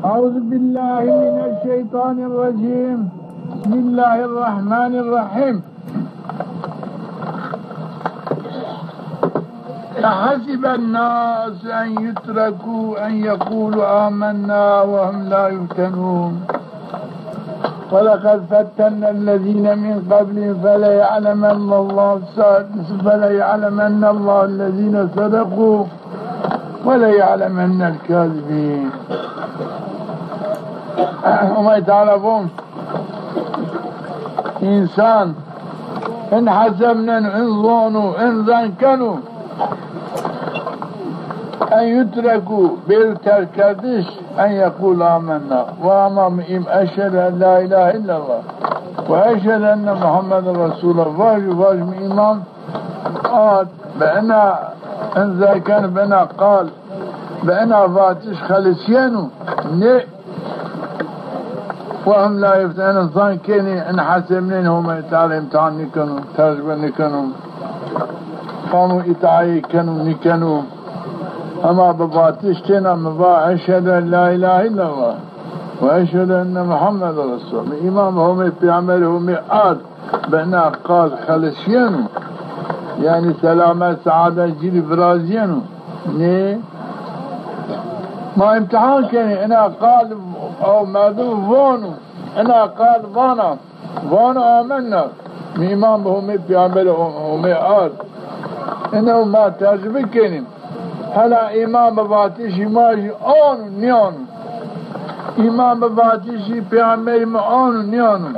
أعوذ بالله من الشيطان الرجيم. بسم الله الرحمن الرحيم. أحسب الناس أن يتركوا أن يقولوا آمنا وهم لا يفتنون ولقد فتنا الذين من قبلهم فليعلمن الله الذين صدقوا وليعلمن الكاذبين. وما يتعرفون إنسان إن حسبنا إن ظنوا إن ظنكنوا أن يتركوا بالتركدش أن يقول آمنا وأمام أشهد أن لا إله إلا الله وأشهد أن محمد رسول الله واجب إمام بأنا إن ذا كان بنا قال بأنا فاتش خلصيانو نه وهم لا يفتنون إنسان كيني إن حسبنين هم يتعالى امتحان نكنوا تجربة نكنوا قاموا إتعاي كانوا نكنوا أما بباتش كنا مبا أشهد أن لا إله إلا الله وأشهد أن محمد رسول الله إمام هم في عملهم آد بأنا قال خلصيانو يعني سلامة سعادة جيل برازيانو نه ما امتحان كني أنا قال أو ماذو فونو أنا قال فانا آمنا إمام هم في عملهم آد إنه ما تجربة كني هلا إمام بباتشي ماجي آنو نيانو إمام بباتشي في عملهم آنو نيانو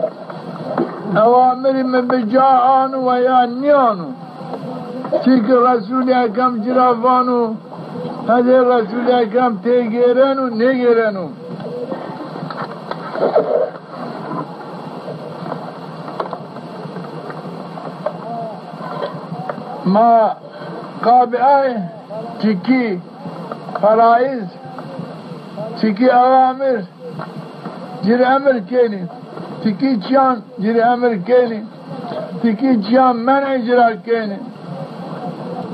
أوامر من بجاء آنو ويا نيانو تيك رسول أكام جرافانو هذا رسول أكام تيجيرانو نيجيرانو ما قابعي تيكي فرائز تيكي أوامر جري أمر كيني تيكي جان جري أمر كيني تيكي جان منع جرا كيني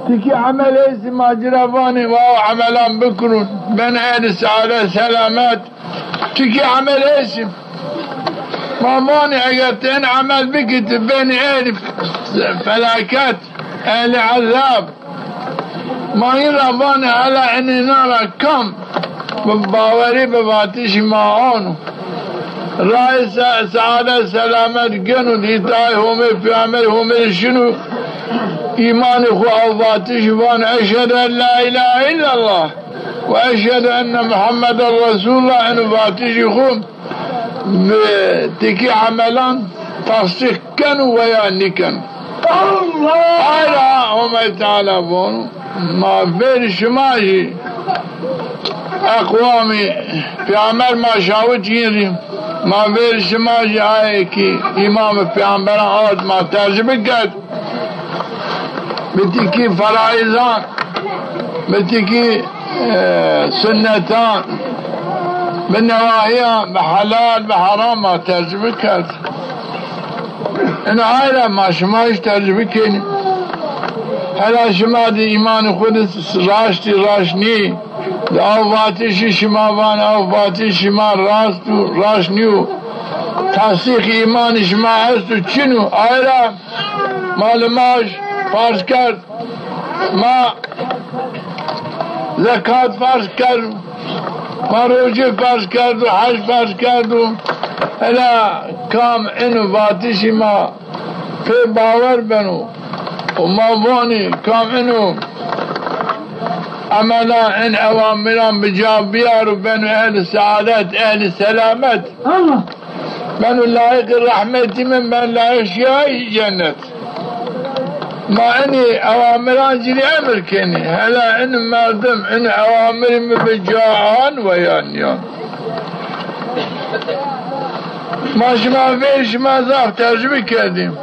تيكي عمل اسم ما جرافاني واو عملان بكرون بين اهل السعادة سلامات تيكي عمل اسم ما مانع اقتين عمل بكت بين اهل فلاكات اهل عذاب ما يرافاني على اني نرى كم بباوري بباتش معانو رئيس سعادة سلامات قنو ديتاي هم في عملهم شنو إيمان إخوة ذاتي شبان أشهد أن لا إله إلا الله وأشهد أن محمد رسول الله أنه ذاتي شخون تكي عملان تصديق كانوا ويعني كانوا الله هم يتعلمون ما بين شماجي أقوامي في عمل ما شاوت يريم ما بين شماجي آيكي إمام في عمل عاد ما ترجمك قد بتكي فرائزان بتكي سنتان بالنواهيان بحلال بحرام ما ترجمك انا عائلة ما شماش ترجمكين هلا شما دي ايمان خودت راشتي راشني او فاتشي شما بان او فاتشي شما راستو راشنيو تصديق ايمان شما هستو چنو عائلة معلوماش فرض کرد ما زکات فرض کرد ما روزه فرض کرد و حج فرض کرد و الا کام اینو باتشی ما پی باور بنو و ما وانی کام اینو عملا این اوامران بجاب بیارو بنو اهل سعادت اهل سلامت بنو لایق رحمتی من بن لایق شیعی جنت ما اني اوامران جري امر كني هلا ان مردم ان اوامر مبجاعان ويانيان ما شما فيش ما ذاك ترجمة كرديم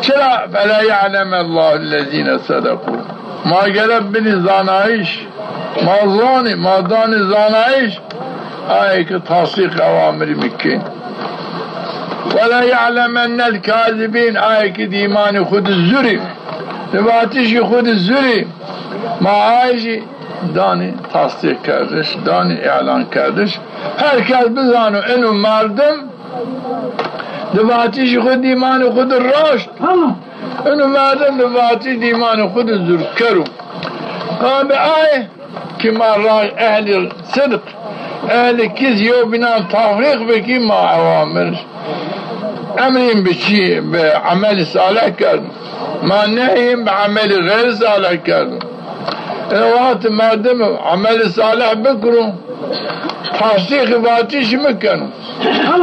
چرا فلا يعلم الله الذين صدقوا ما قرب بني زانايش ما ظاني ما داني زانايش آيك تصديق اوامر مكين ولا يعلمن الكاذبين آيك ديمان خود الزري تباتش خود الزري ما عايشي دانی تصدیق کردش، دانی اعلان کردش. herkes بزانو اینو مردم دواتیش خود ایمان خود راشت، اینو مردم دواتیش ایمان خود زور کرو. به آی که ما راش اهل صدق اهل کسی و بنا تفریق بکی ما عوامرش امریم بچی به عمل صالح کردم، ما نهیم به عمل غیر صالح کردم. وقت مردم عمل صالح بکنم تصدیق باتیش میکنم،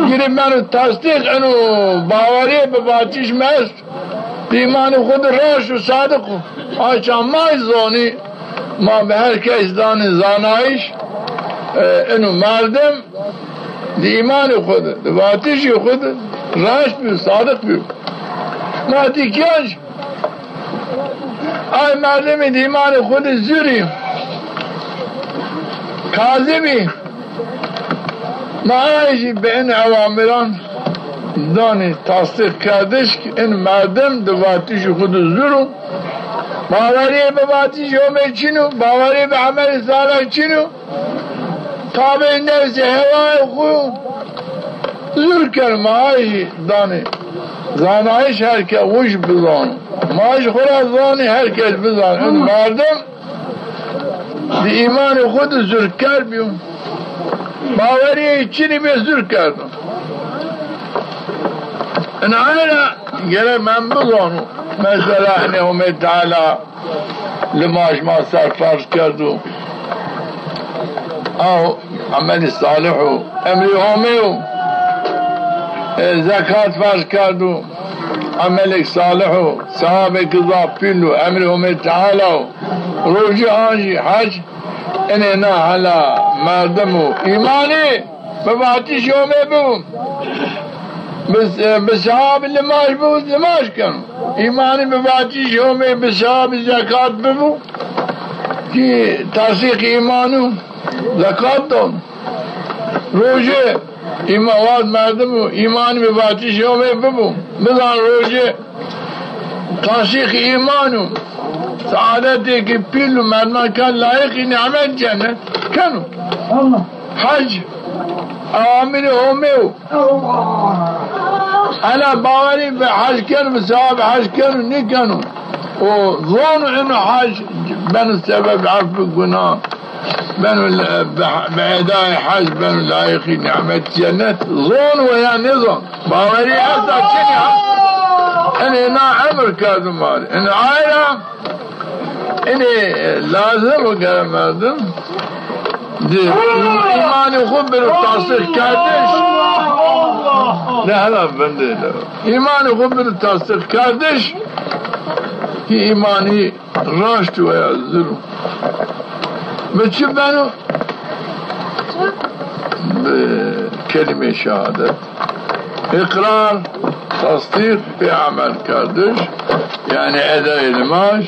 گیری منو تصدیق اینو باوری به باتیش مست ایمان خود راش و صادق آچه مای زانی ما به هر کس زانایش اینو مردم دی ایمان خود دی باتیش خود راش بیو صادق بیو ما دیکیانش آی مردم دی ایمان خود زوری کاذبی ما آیشی به این عوامران دانی تصدیق کردش که این مردم دواتیش خود زورو باوری به باتیش همه چینو باوری به عمل صالح چینو تابع نفس هوای خود زور کرد. ما آیشی دانی زانایش هر که وش بزانو ما آیش خورا زانی هر که بزانو این مردم دی ایمان خود زور کرد بیون باوری چینی به زور کردم. این آینا گره من بزانو مثلا انهم تعالی لماش ما سرفرض کردو او عمل صالح و امری همه و زکات فرض کردو عمل صالح و صحابه قضا پیلو امری همه تعالی و روجه آنجی حج اینه نه حالا مردم و ایمانی بباتیش همه بون بسحاب لماش بود لماش کنم ایمانی بباتیش همه بسحاب زکات ببون که تصدیق ایمانو زکات دون روژه ایمان مردم و ایمانی بباتیش همه ببون بزن روژه تصدیق ایمانو سعادتی که پیلو مردمان کن لایقی نعمت جنت کنو حج اوامر همه انا باوری به حج کنو بسواب حج کنو نکنو و ظنو انو حج بنو سبب عفو گناه بنو بعدای حج بنو لایقی نعمت جنت ظنو و یا نظن باوری هستا چنی هم انا امر کردم ماری انا آیا اینه لازم که مردم ایمان خوب برو تصدیق کردش نه حالا بنده ایمان خوب برو تصدیق کردش که ایمانی راشت و یا ظلم به چه بنو به کلمه شهادت اقرار تصدیق به عمل کردش یعنی ادای نماز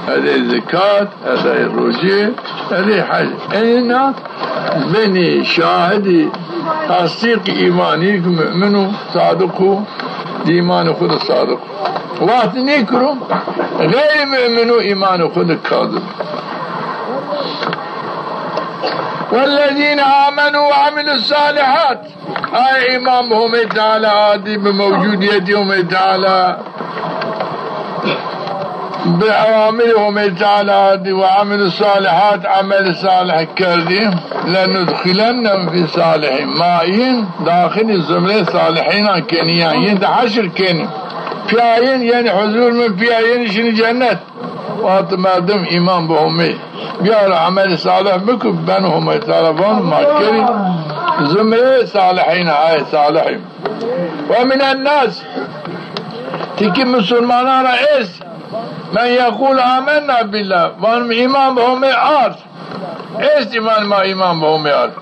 ادای زکات ادای روزه ادای حج اینا بنی شاهدی تصدیق ایمانی که مؤمنو صادقو ایمان خود صادق وقت نیکرو غیر مؤمنو ایمان خود کاذب. والذين آمنوا وعملوا الصالحات آي إمامهم تعالى عادي بموجوديتهم تعالى بعواملهم تعالى عادي وعملوا الصالحات عمل صالح كردي لندخلنهم في صالحين مائين داخل الزمرة صالحين كنيان يند عشر كني في عين يعني حضور من في عين شن جنة وقت مردم إمام بهم بیار عمل صالح بکن بنهم طرفان ماکری زمره صالحین های صالحین و من الناس تکی مسلمانان است من یقول آمنا بالله و ایمان بهم آرد است ایمان ما ایمان بهم آرد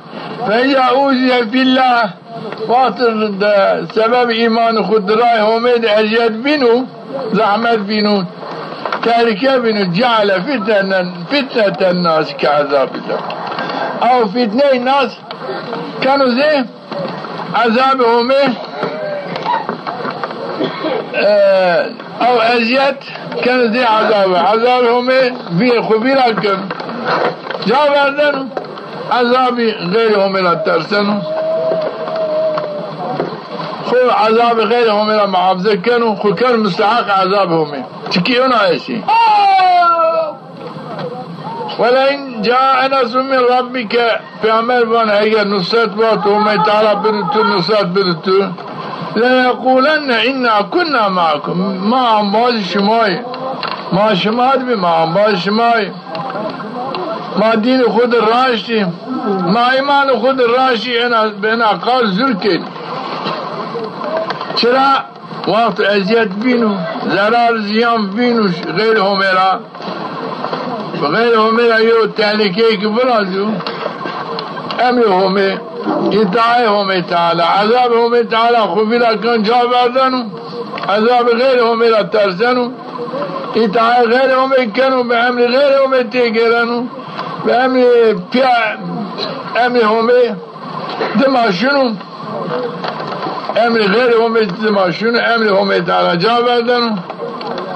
فهیا اوزی فی الله وقت سبب ایمان خود رای همید اجید بینو زحمت بینو تاركه بنو جعل فتنة الناس كعذاب الله او فتنة الناس كانوا زي عذابهم او ازيت كانوا زي عذابهم في خبيرة جا بردن عذابی غیر همه ترسن خو عذاب غیر همه محافظه کنو خو کن مستحق عذاب همه چکی اونا ایشی ولئن جاء نصر من ربك پیامبر بان اگر نصرت بات همه تعالی بدتو نصرت بدتو ليقولن إنا كنا معكم ما أنباز شماي ما شماد بي ما أنباز شماي ما دين خود الراشي ما إيمان خود الراشي أنا قال زركن چرا وقت أزيات بينو زرار زيان بينو غير هميرا غير هميرا يو تهلكيك برازو أمي همي إطاعي همي تعالى عذاب همي تعالى خبيلا كان جابردنو عذاب غير همي لا ترسنو إطاعي غير همي كانوا بأمر غير همي تيقرنو بأمر أمر همي دماشنو أمر غير همي دماشنو أمر همي تعالى جابردنو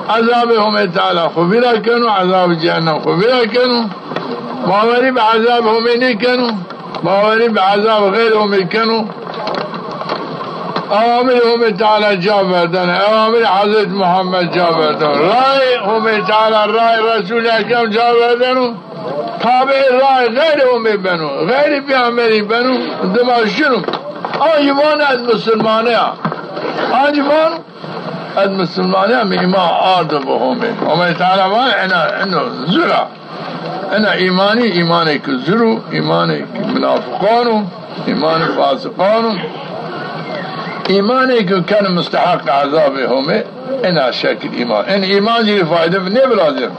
عذاب همي تعالى خبيلا كانوا عذاب جهنم خبيلا كانوا باوري بعذاب همي نكانوا باوري بعذاب غيرهم يكنوا أوامرهم تعالى جابردن أوامر حضرت محمد جابردن رأي هم تعالى رأي رسول أكرم جابردن تابع رأي غيرهم بنو غير بيعمل بنو دماغ شنو آجبان المسلمانية آجبان المسلمانية مما آرد بهم تعالى ما إنه زرع أنا إيمانك زرو إيمانك منافقان إيمان فاسقان إيمانك كان مستحق عذابهم أنا شكل إيمان إن إيمان جي فائدة نبلازم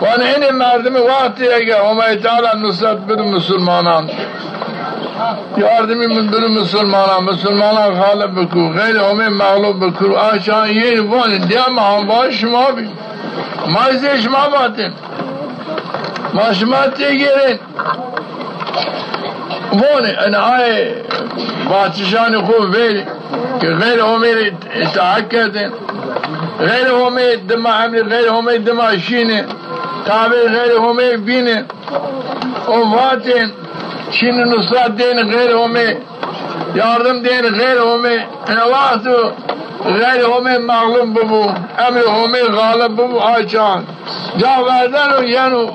وأنا إني مردم وقتي أجا هم تعالى نصرت بالمسلمان ياردمي من بالمسلمان مسلمان غالب بكو غير هم مغلوب بكو عشان ينفون ديما هم باش ما بي ما يزيش ما باتن ما شمات تيجرين فوني انا هاي باتشان خوب بيلي غير هم يتعكدين غير هم دم عمل غير هم دم شيني تابع غير هم بيني وفاتين شين نصرات دين غير هم ياردم دين غير هم انا وقتو غير هم مغلوب ببو امر هم غالب ببو عشان جا بردن يانو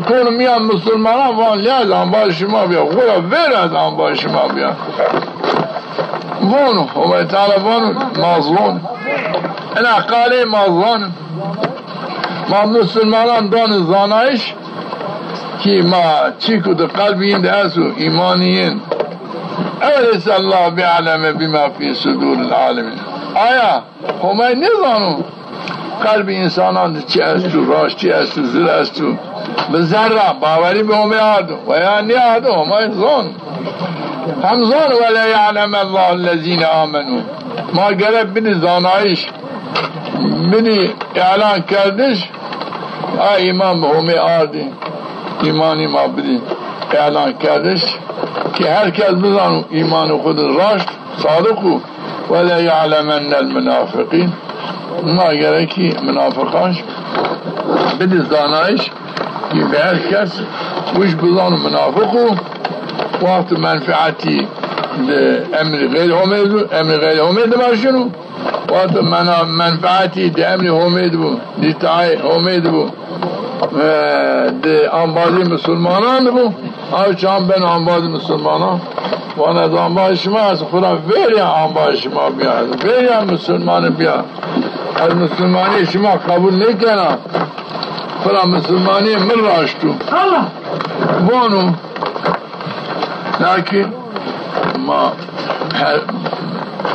كونوا ميان مسلمان فان ليز عن باش ما بيا ولا فيرز عن باش ما بيا فانو هو تعالى فانو مظلوم انا قالي مظلوم ما مسلمان دان زانايش كي ما تشيكو ده قلبي عند اسو ايمانيين أليس الله بيعلم بما في صدور العالمين آيا هم نظانو قلب انسانان چی استو راش چی استو زل استو بذره باوری به همه آدو و یعنی آدو همه هم زان ولا يعلم الله الذين آمنوا ما گرب بنی زانایش بنی اعلان کردش ایمان به همه آدی ایمانی ما بدی اعلان کردش که هر کس بزانو ایمان خود راست صادقو ولا يعلمن المنافقين ما gerekli münafıkan bir zanayış ki herkes bu iş bulan münafıku vakti menfaati de emri gayri humedu emri gayri humedu başını vakti menfaati de emri humedu bu ditay humedu bu de ambazı Müslümanan bu açan ben ambazı Müslümanan bana da ambazıma Kur'an ver ya ambazıma bir ver ya Müslümanı bir المسلماني شما قبول نكنا فلا مسلماني من راشتو Bono لكن ما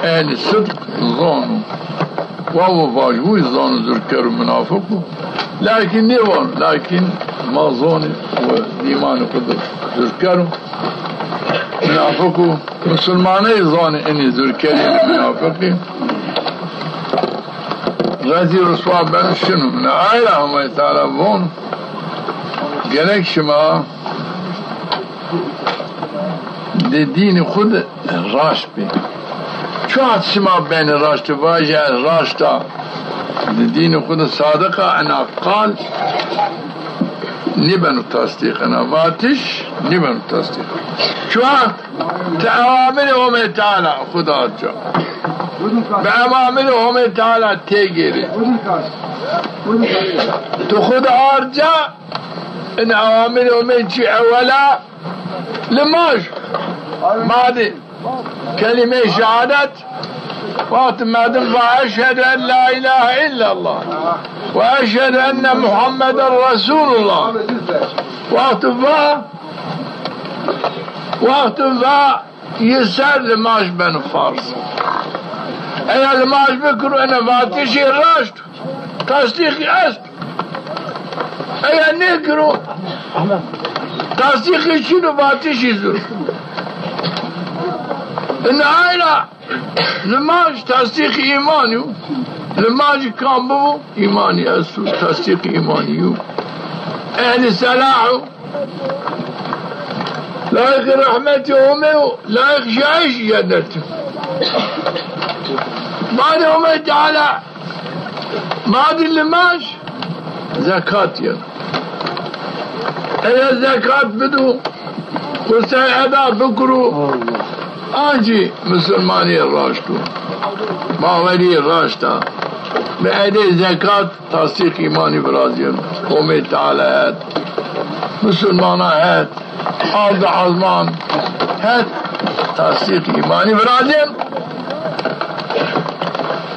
اهل الصدق ظنوا وهو فاجوي ظنوا ذكروا منافقوا لكن نيوان لكن ما ظنوا والايمان قد ذكروا منافقوا مسلماني ظنوا اني ذكروا منافقين غازي رسوا بن شنو من آية هم يتعلمون gerek شما دين خود راش بي شو شما بين راش واجه راش تا دين خود صادقة أنا قال نبنو تصديقنا واتش نبنو تصديق شو تعاملهم تعالى خدا جا بعواملهم تعالى تيجري تو خدا ارجع ان عواملهم يجي اولا لماش بعد كلمة شهادة فاطمة وأشهد أن لا إله إلا الله وأشهد أن محمد رسول الله وقت يسر لماش بن فارس أنا لماش بكرو أنا فاتشي راشت تصديقي أست أنا نكرو تصديقي شنو فاتشي زر إن عائلة لماش تصديق إيمانيو لماش كامبو إيماني أسو تصديق إيمانيو أهل سلاحو لا يخي رحمته لا يخشى عيش جنته بعدهم تعالى بعد اللماش زكاة يا أي الزكاة بدو وسيعدا بكرو آنجي مسلماني الراشتو باوري الراشتا بعد زكاة تصديق إيماني برازيل قومي تعالى هات مسلمانا هات عرض عظمان هات تصديق إيماني برازيل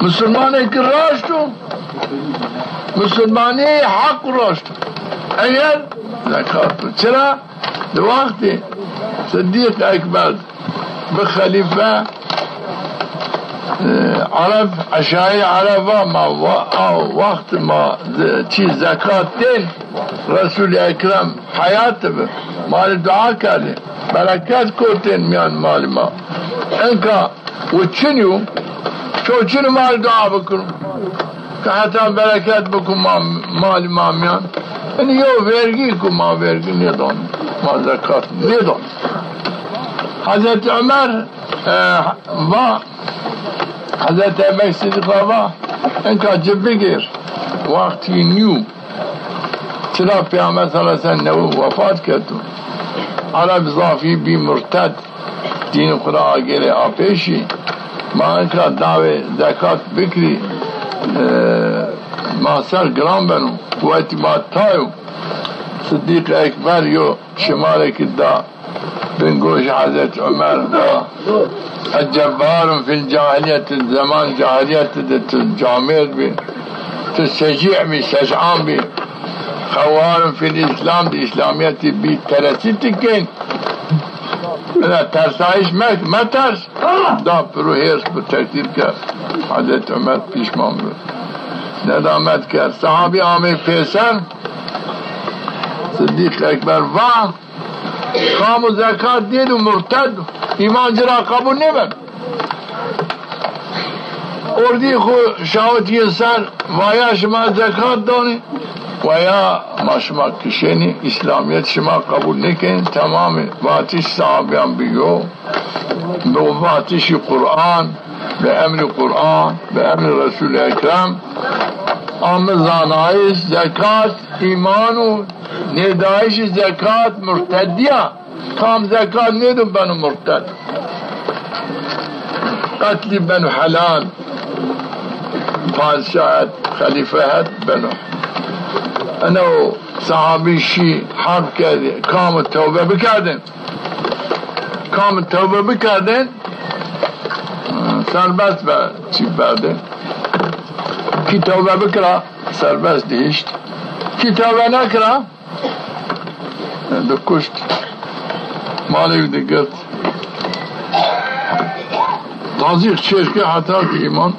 مسلماني كراشتو مسلماني حق راشتو أيضا زكاة چرا دواقتي صديق أكبر بخليفة عرب عشائر عربا ما وقت ما چیز زکات دین رسول اکرم حیات مال دعا کرده برکت کوتین میان مال ما انکا و چنیو چنو مال دعا بکنو که حتی برکت بکن مال ما میان این یو vergi کو ما vergi ندان ما زکات ندان حضرت عمر و حضرت ابی صدیقه و انکا جب بگیر وقتی نیو چرا پیامبر صلی اللہ علیہ وسلم وفات کردو عرب ضافی بی مرتد دین خدا آگیره آپیشی ما انکا دعوه زکات بکری ما سر گرام بنو و اعتماد تایو صدیق اکبر یو شماره که دا بنقوش حضرت عمر دا الجبار في الجاهلية الزمان جاهلية الجامير بي تشجيع بي شجعان بي خوار في الإسلام دي إسلامية بي ترسيتكين لا ترسائش ما ترس دا پروهیرس بترتیب کرد حضرت عمر پیشمان بود ندامت کرد صحابی عامر پیسر صدیق اکبر و قام و زکات دید و مرتد ایمان جرا قبول نمید اردی خو شاوتی سر ویا شما زکات دانی ویا ما شما کشینی اسلامیت شما قبول نکن تمام واتش صحابیان بیو به واتش قرآن به امر قرآن به امر رسول اکرم آمزانایش زکات ایمان و ندایش زکات مرتدیه کام زکات ندون بنو مرتد قتل بنو حلال پادشاهت خلیفهت بنو انا صحابی شی حرب کرده کام توبه بکردن سربست بر چی برده کی توبه بکرا سربست دیشت کی توبه نکرا دکشت مالک دیگت تازیق چشکه حتی که ایمان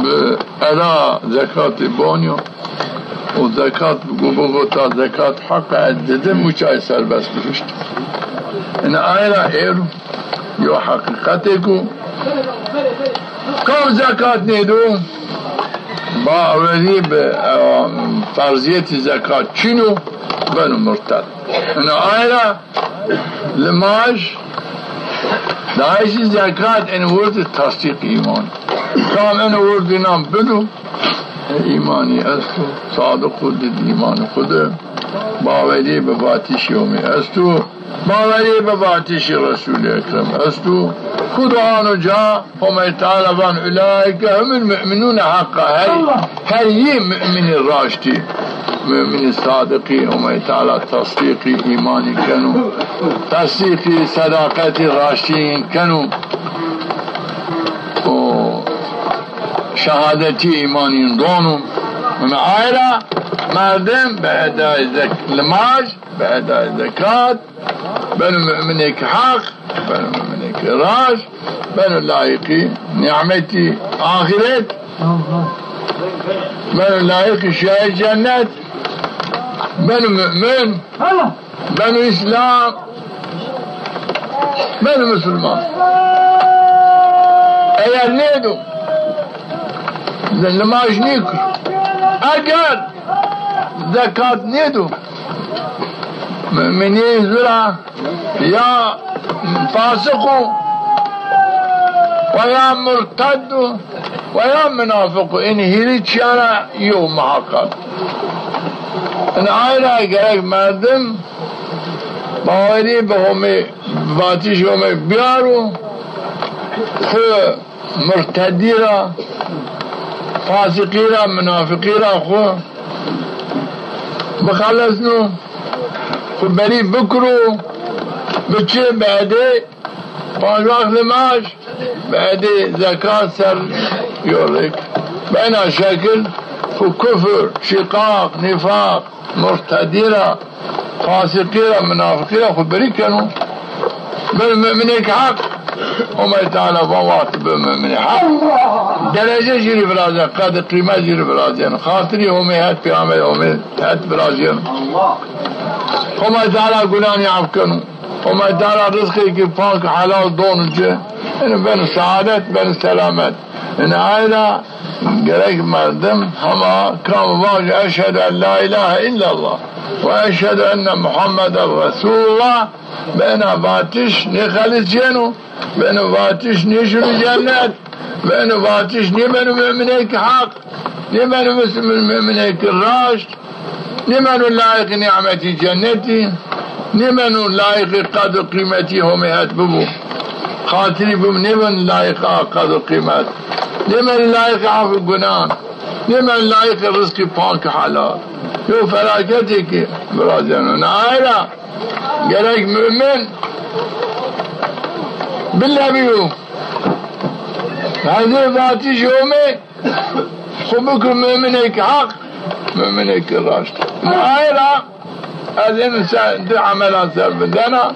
به ادا زکات بانیو و زکات بگو تا زکات حق عدده مچای سربست داشت این آیرا ایرو یو حقیقته کو کم زکات نیدو با اولی به فرضیت زکات چینو بنو مرتد این آیرا لماش دایش زکات این ورد تصدیق ایمان کام این ورد نام بدو ایمانی است و صادق خود ایمان خود باوری به باتش یومی است و باوری به باتش رسول اکرم است و خدا و جا هم تعالی وان اولئک هم المؤمنون حقا هر یه مؤمن راشتی مؤمن صادقی هم تعالی تصدیقی ایمانی کنو تصدیقی صداقتی راشتی کنو شهادتی ایمانی دونو من آیرا مردم به ادای نماز به ادای زکات بنو مؤمنك حق بنو مؤمنك راج بنو لائقي نعمتي آخرت بنو لائق شاهد جنت بنو مؤمن بنو اسلام بنو مسلمان اگر نیدو نماز نیکر اگر زکات نیدو مؤمنين زرع يا فاسق ويا مرتد ويا منافق إن هيري تشارع يوم محقق إن عائلة قرق مردم باوري بهمي باتيش همي بيارو خو مرتديرا فاسقيرا منافقيرا خو بخلصنو بری بکرو بچه بعده 5 وقت نماز بعده زکات سر یورک بنا شکل كفر شقاق نفاق مرتديرة فاسقيرة منافقيرة خبري كانوا بالمؤمنين حق وما تعالى فوات بالمؤمنين حق درجة جري برازيان قدر قيمة جري برازيان خاطري هم هات في عمل هم هات برازيان وما تعالى قلان يعفكنوا وما تعالى رزقي كفاك حلال دون الجه إن بين السعادة بين السلامات إن عائلة قريك مردم هما كان باج أشهد أن لا إله إلا الله وأشهد أن محمد رسول الله بأنا باتش نخلص جنو بأنا باتش نشر الجنات بأنا باتش نمن مؤمنيك حق نمن مسلم المؤمنيك الراشد نمن لائق نعمتي جنتي نمن لائق قدر قيمتي هم هاتببو خاطري بم نمن لائق قدر قيمت نمن لائق عفو الجنان نمن لائق الرزق فانك حلال يو فلاكتك برازيان عائلة قالك مؤمن بالله بيو هذه ذاتي يومي خبك مؤمنك حق مؤمنك الراشد عائلة هذا إنسان عمل سر بدنا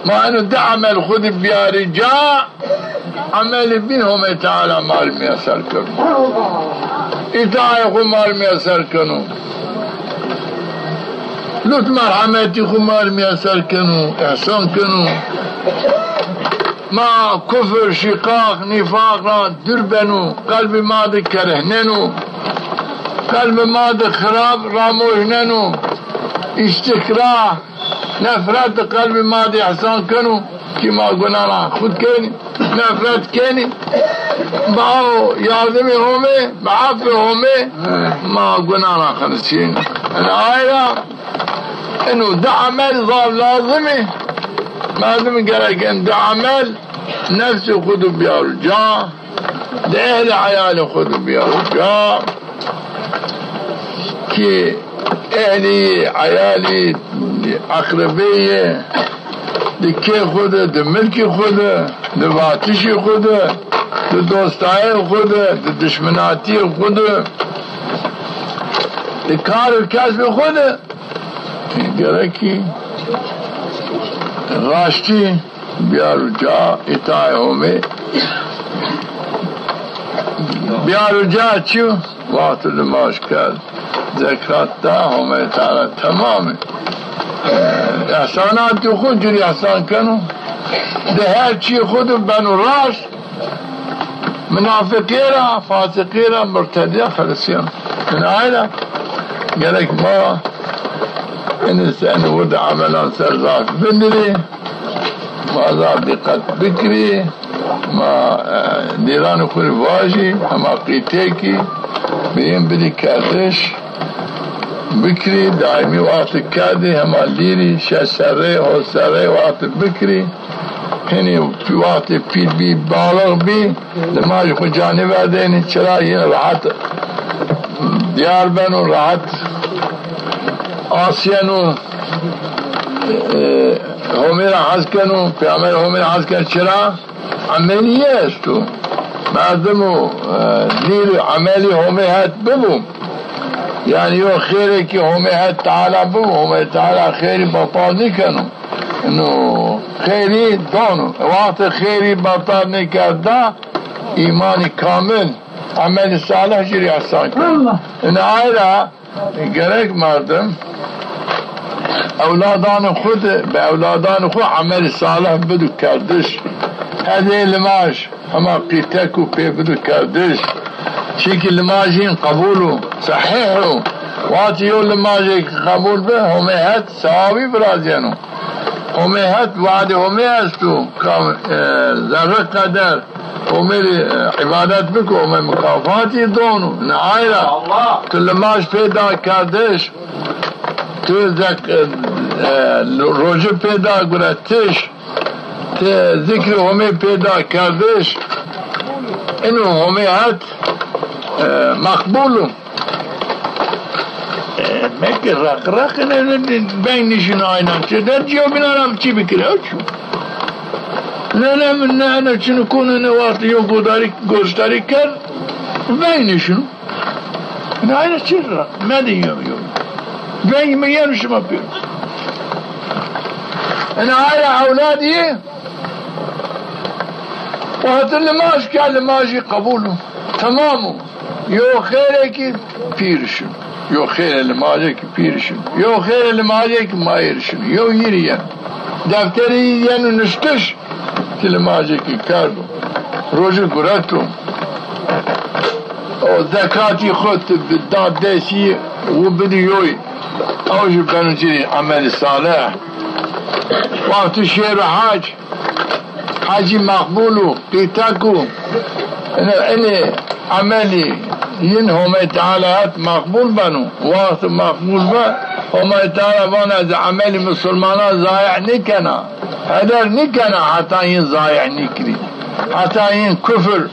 ما أنه تعمل خذ بيا رجاء عمل بينهم تعالى مال ميسر كنو إتعاي خو مال ميسر كنو لط مرحمتي خو مال ميسر كنو إحسان كنو ما كفر شقاق نفاق دربنو قلب ماضي كرهننو قلب ماضي خراب راموهننو استكراه نفرت قلب ماضي احسان كنو كما قلنا خود كيني نفرت كيني باو يعظمي همي بعفي همي ما قلنا خلصين الآية انه ده عمل ظاهر لازمي لازم قالك ان ده عمل نفسه خذوا بيا رجاء ده اهل عياله خذوا بيا رجاء كي اهلي عيالي اقربيه دكي خده ده ملكي خده ده واتشي خده ده دوستائي خده ده دشمناتي خده ده کار الكسب خده گرکی راشتی بیارو جا اتای همه بیارو جا چیو وقت نماز کرد زکات دا همه تعالی تمامه احسانات خود جری احسان کنو ده هر چی خود بنو راست منافقیرا فاسقیرا مرتدیا خلصیان من عائلة قالك ما إنسان ود عملا سرزاك بندري ما زاد دقت بكري ما ديران كل واجي أما قيتيكي بين بدي كردش بكري دائمي وقت كردي هما ليري شسره وسره وقت بكري هني في وقت في بي بالغ بي لما يكون جانب ديني چرا ين راحت ديار بنو راحت آسيانو همير عسكنو پیامبر همير عسكن چرا عملية استو مردمو نير عملي هميهات ببو يعني يو خيري كي هميهات تعالى ببو هميهات تعالى خيري بطال نكنو انه خيري دونو وقت خيري بطال نكردا ايماني كامل عمل صالح جري احسان كن ان عائلة gerek مردم اولادان خود به اولادان خود عمل صالح بدو کردش هذه لماش اما قيتكو پی بدو کردش شيك لماجين قبولو صحيحو واتي يو لماجي قبول به هميهات ثوابي برازيانو هميهات وعد هميهستو ذره قدر هميري عبادت بكو همي مكافاتي دونو نعايرا كل ماش پیدا کردش تو روزه پیدا گرفتش ذکر همه پیدا کردش اینو همه هات مقبولو مکه رق بینشون آینم چه در جیو بینارم چی بکره چو نه انا چنو کنه نواتی یو گوشتاری کرد بینشون نه اینا چی رق مدین یو بين مليون شو ما بيو انا على اولادي وهات اللي ماشي قال ماشي قبوله تمامه يو خيرك بيرشن يو خير اللي ماجيك بيرشن يو خير اللي ماجيك ما يرشن يو يريان دفتري ينو نشتش اللي ماجيك كاردو روجي قراتو او زكاتي خط بالداد ديسي وبدي يوي اوجي كانوا جري عمل صالح وقت الشير حاجي مقبولو قيتاكو اني عملي ينهم تعالى مقبول بنو وقت مقبول بنو وما تعالى بنا عملي مسلمانا ضايع نكنا هذا نكنا حتى ين ضايع نكري حتى ين كفر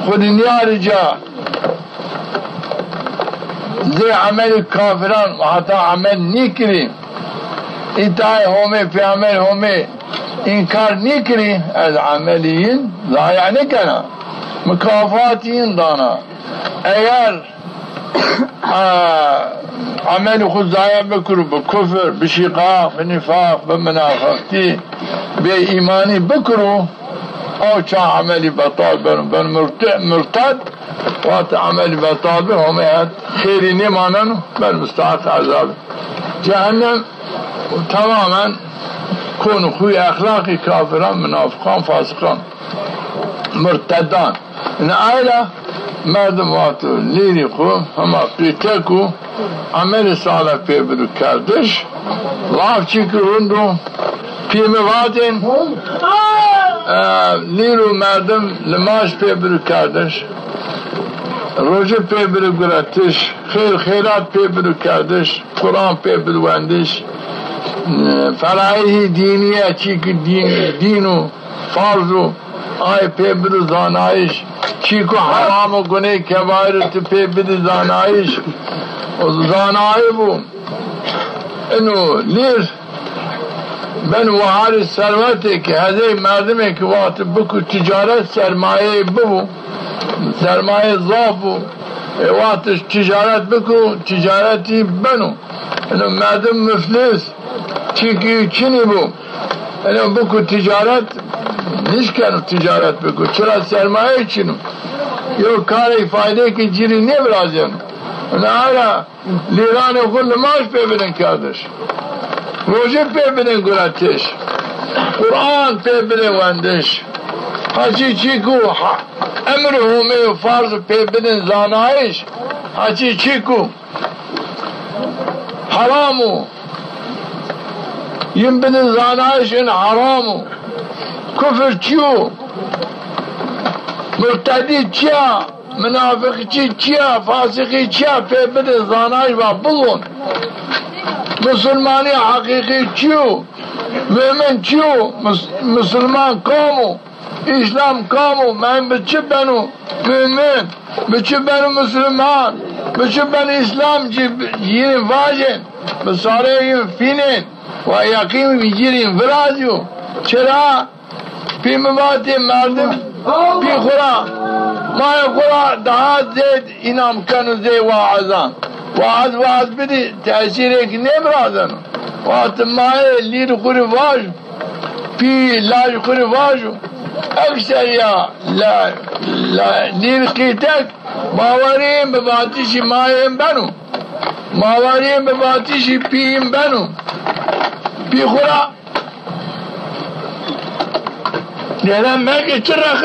خدني يا رجال زي عمل الكافران وحتى عمل نكري اتاي همي في عمل همي انكار نكري از عمليين ضايع نكنا مكافاتين دانا ايار عمل خود ضايع بكرو بكفر بشقاق بنفاق بمنافقتي بإيماني بكرو او چا عملي بطال بن مرتد وقت عملي بطال بهم خيري نمانن بل مستعد عذاب جهنم تماما كونوا خوي اخلاقي كافران منافقان فاسقان مرتدان ان عائلة مردم وقتو ليري خو هما قيتكو عمل صالح بيبدو كردش لاف چيكو هندو پیمه وادن لیرو مردم لماش پیبرو کردش روزه پیبرو گراتش خیرات پیبرو کردش قرآن پیبرو وندش فرایحی دینیه چی که دینو فرضو آی پیبرو زانایش چی که حرام و گناه کبایر تو پیبرو زانایش و زانای بو اینو لیر ben vahari serveti ki hadi merdime ki vakti bu ticaret sermaye bu sermaye zafu vakti ticaret bu ticareti benu yani merdim müflis çünkü Çin'i bu yani bu ticaret nişken ticaret bu çıra sermaye için yok kare fayda ki ciri ne biraz yani hala liranı kullu maaş pebinin kardeş روزه پیبنه گراتش قرآن پیبنه وندش هچی چی کو امر همه فرض پیبنه زانایش هچی چی کو حرامو M بنه زانایش N حرامو کفر چیو مرتدی چیا منافق چیا فاسقی چیا پی بده زانای و بلون مسلمانی حقیقی چیو مؤمن چیو مسلمان کامو اسلام کامو من بچه بنو مؤمن بچه بنو مسلمان بچه بنو اسلام جیرین واجن بساره فینین و یقین جیرین فرازیو چرا پی مواتی مردم پی خورا مای خورا دهات زید اینام کنو زی واعظان واعظ بدی تأثیر ایک نمرازن وقت مای لیر خوری واجو پی لاج خوری واجو اکثر یا لیر قیتک باوریم به باتیشی مایم بنو باوریم به باتیشی پیم بنو پی خورا دیدم مگه چه رخ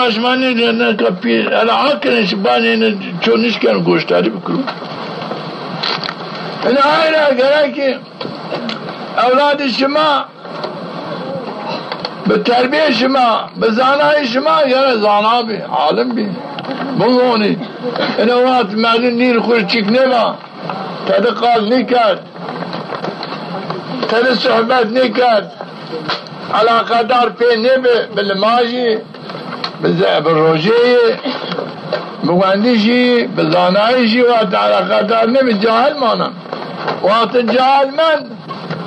شما نه کپی الان کنش بانی چونش کن گوشتاری بکرو این آیره گره که اولاد شما به تربیه شما به زانای شما گره زانا بی عالم بی بلونی این وقت مردم نیر خور چیک نبا تد قال نکرد تد صحبت نکرد علاقه دار پی نبه بلماجی بروجی بگوندیشی بزانایشی وقت علاقه دار نبه جاهل مانم وقت جاهل من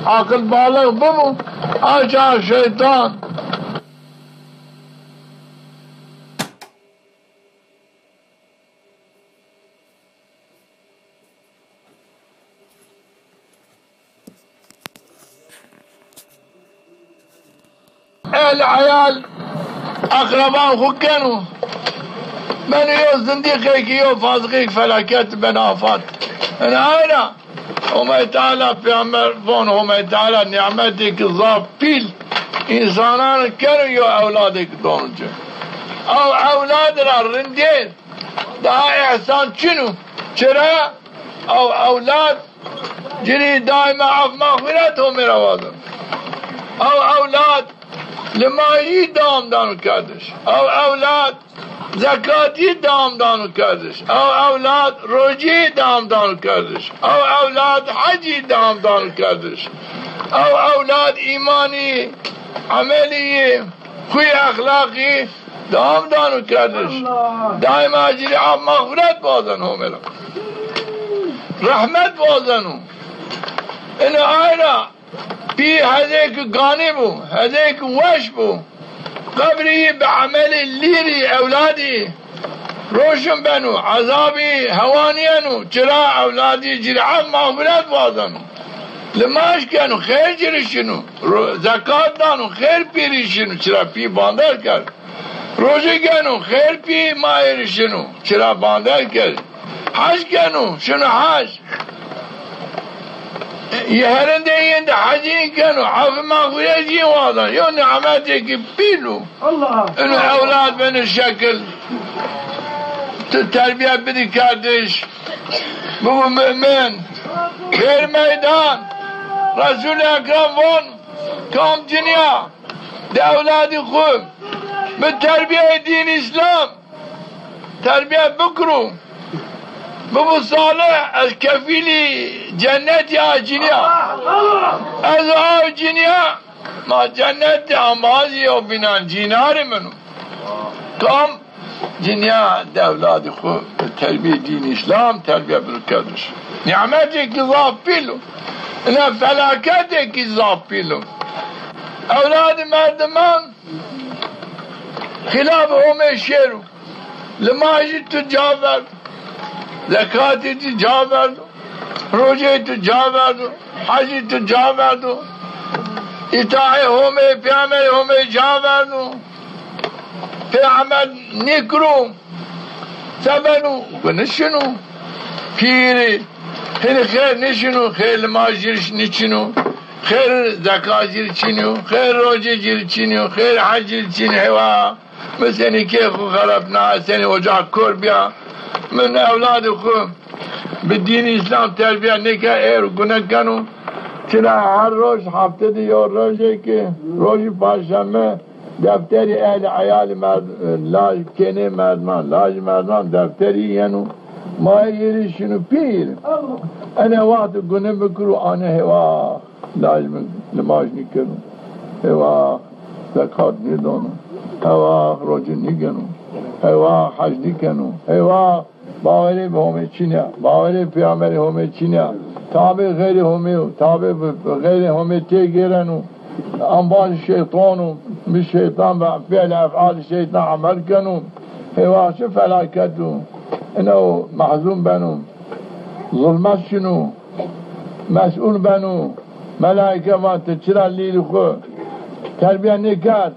عقل بالغ بمو آجا شیطان العيال اقربان خكنوا من يو زنديقك يو فاسقيك فلاكات بنافات انا وما تعالى في عمر فون وما تعالى نعمتك الضاف بيل انسانان كانوا يو اولادك دونجا او اولادنا الرندين ده احسان شنو شرا او اولاد جري دائما عف مغفرتهم روادم او اولاد لمایی دام دانو کردش او اولاد زکاتی دام دانو کردش او اولاد روجی دام دانو کردش او اولاد حجی دام دانو کردش او اولاد ایمانی عملی خوی اخلاقی دام دانو کردش دائم اجری عب مغفرت بازن همه رحمت بازنو این آینا بی هذيك قانبو هذيك وشبو قبري بعمل الليري أولادي روشن بنو عذابي هوانيانو جرا أولادي جرعان مغفرات وازنو لماش كانوا خير جرشنو زكاة دانو خير بيرشنو جرا بي باندر كر روزي كانوا خير بي مايرشنو جرا باندر كر حج كانوا شنو حج يهرندين ده حجين كانوا عف مغفرتي واضح يو نعمتك بيلو الله انه اولاد من الشكل التربية بدي كاردش بو مؤمن غير ميدان رسول اكرم فون كام دنيا ده اولادي خوب بالتربية دين اسلام تربية بكرو بابو صالح الكفيلي جنتي جنيا أزعاو جنيا ما جنتي أمازي وبنان جينار منو كم جنيا دولاد خو تربية دين إسلام تربية بالكدش نعمتك إضاف بيلو إنها فلاكتك إضاف بيلو أولاد مردمان خلافهم الشيرو لما جيت تجاوب زکاتی تو جا بردو روزی تو جا بردو حجی تو جا بردو اطاعه همه پیامه همه جا بردو پیامه نکرو سبنو و نشنو پیری هنی خیر نشنو خیر لماجیرش نچنو خیر زکات جیر چینو خیر روزی جیر چینو خیر حج جیر چینو هوا مثل کیف و خرفنا سنی وجع کور بیا من اولاد خو بالدين اسلام تربيه نکه ایر گناه کنو چرا هر روز هفته دی یا روزی که روزی پنجشنبه دفتری اهل عیال مرد لاج کنه مردمان لاج مردمان دفتری ینو ما یریشونو پیر انا وقت گنه بکرو آنه هوا لاج نماز نکنو هوا زکات ندانو هوا روزه نگنو هوا حج نکنو هوا باوری به همه چینه باوری پیامبر همه چینه تابع غیر همه تابع غیر همه تیگرنو انباز شیطانو مش شیطان و فعل افعال شیطان عمل کنو هوا چه فلاکتو اینو محزون بنو ظلمت شنو مسئول بنو ملائکه ما تچرا لیل خو تربیه نکرد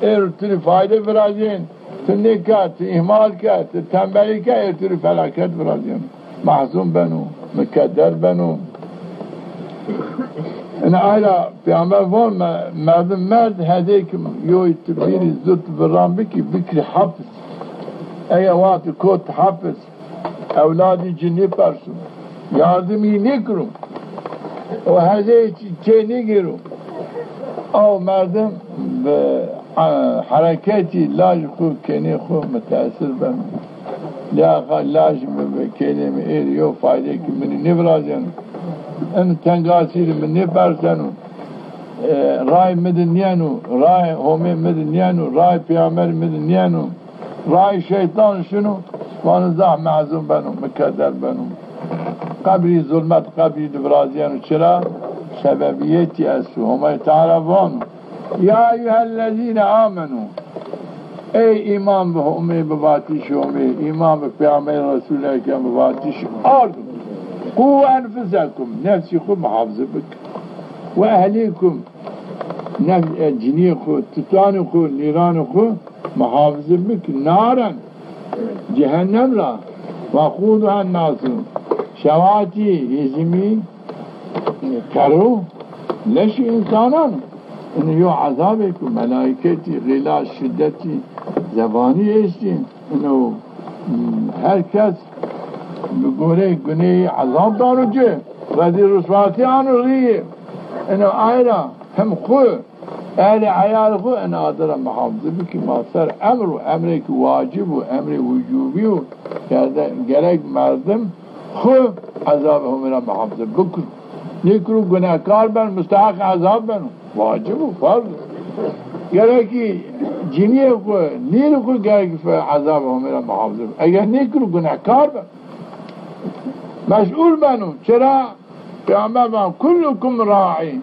ارتری فایده برازین تو نکرد تو اهمال کرد تو تنبلی کرد ارتری فلاکت برازین محزون بنو مکدر بنو این آیلا پیامبر وان مردم مرد هده که یوی تبیری زود برام بکری حفظ ای وقت کت حفظ اولادی جنی پرسون یادمی نکرم و هده چه نگیرم او مردم به حرکتی لاج خوب کنی خوب متاثر بم لاغا لاج کنی ایریو فایده که منی نبرازن ان تنگاسی من نبرزنو رای مدنیانو رای همه مدنیانو رای پیامبر مدنیانو رای شیطان شنو وان زح معزوم بنو مکدر بنو قبری ظلمت قبری نبرازیانو چرا سببیتی از همه تعالی وانو یا ایها الذین آمنو ای ایمان به همه بباتیش همه ایمان به پیامبر رسول اکرم بباتیش آرد قو انفسکم نفسی خود محافظه بکن و اهلیکم جنی خود تتان خود نیران خود محافظه بکن نارن جهنم را و خودها الناس شواتی هزمی کرو لش انسانان این یو عذابه که ملائکتی غلاظ شدتی زبانی هستین اینو هر کس بگوره گناه عذاب دارو جه ردی رسواتی آنو ریه اینو آیرا هم خواه اهل عیال خواه این آدر محافظه بکی ماثر امر و امری که واجب و امری وجوبی و گرک مردم خواه عذاب همه را محافظه بکن نیکرو گناهکار بن مستحق عذاب بن واجب و فرض گرکی جنی کو نیر کو گرکی عذاب همه را محافظه اگر نیکرو گناهکار بن مسئول بنو چرا پیامبر بن کلکم راعی